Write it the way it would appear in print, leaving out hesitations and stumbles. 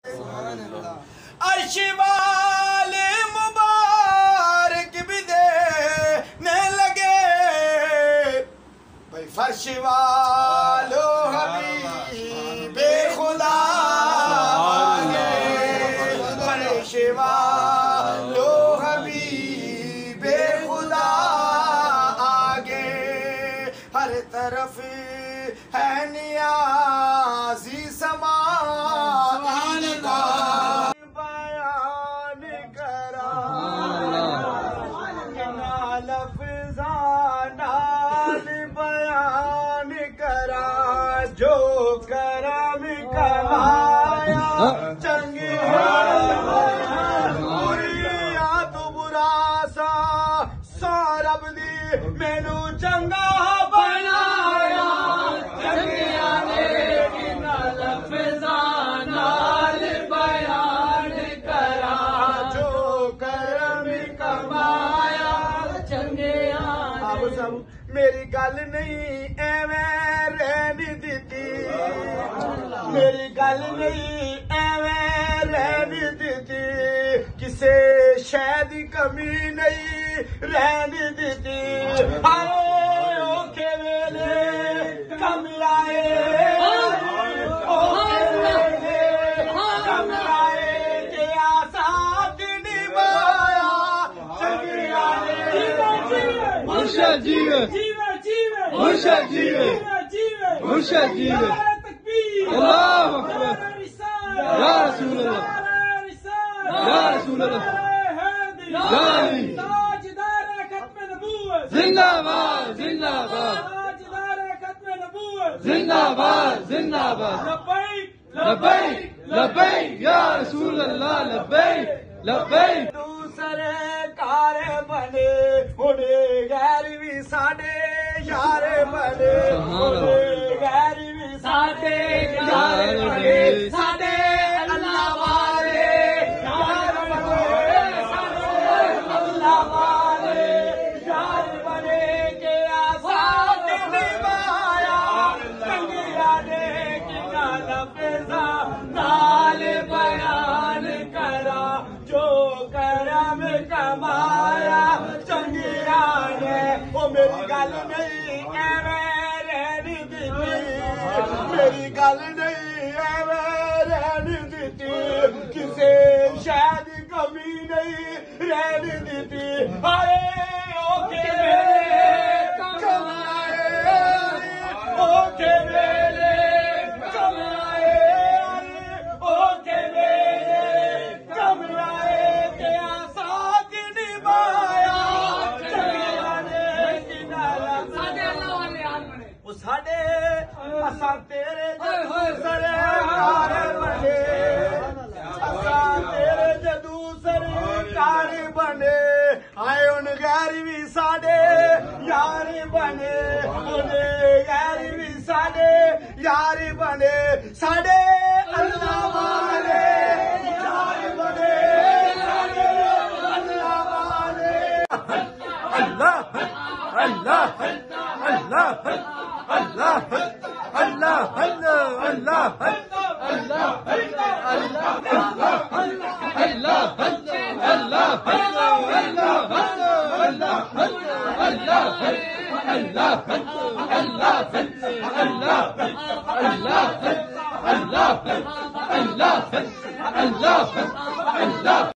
عرش والے مبارک بھی دینے لگے بھائی فرش والو حبیب خدا آگے فرش والو حبیب خدا آگے ہر طرف ہے نیازی سما جو کرم کمایا چنگی بریا تو برا سا سارب دی مینو چنگا بنایا چنگیا نے کنا لفظاں نال بیان کرا جو کرم کمایا چنگیا اب سب میری گل نہیں ایویں رہنی دیتی میری گل نہیں ایویں رہنی دیتی کسے شے دی کمی نہیں رہنی دیتی ہائے اوکھے ویلے کم لائے اوکھے ویلے کم لائے کہ آسان نبھایا چنگیا نے مرشد جیوے مرشد جیوے مرشد جیوے اللہ اکبر یا رسول اللہ یا رسول اللہ یا علی تاجدار ختم نبوت زندہ باد زندہ باد تاجدار ختم نبوت زندہ باد زندہ باد لبیک لبیک لبیک یا رسول اللہ لبیک لبیک دوسرے کار بنے انہیں غیر بھی ساڈے یار بنے انہیں غیر بھی ساڈے یار بنے ساڈے اللہ والے یار بنے ساڈے اللہ والے یار بنے کہ آسان نبھایا چنگیا نے کنا لفظاں نال بیان کرا جو کرم کمایا چنگیا نے وہ میری گل نہیں ایویں رہنی دیتی میری گل نہیں ایویں رہنی دیتی کسے شے دی کمی نہیں رہنی دیتی ہائے اوکھے ویلے کم آئے اوکھے ویلے کم آئے اوکھے ویلے کم آئے کہ آسان نبھایا چنگیا نے کنارا وہ ساڈے اساں تیرے جدوں سرکار بنے اساں تیرے جدوں سرکار بنے آئے ان غیر بھی ساڈے یار بنے ان غیر بھی ساڈے یار بنے ساڈے اللہ والے یار بنے ساڈے اللہ والے اللہ اللہ اللہ اللہ اللہ اللہ اللہ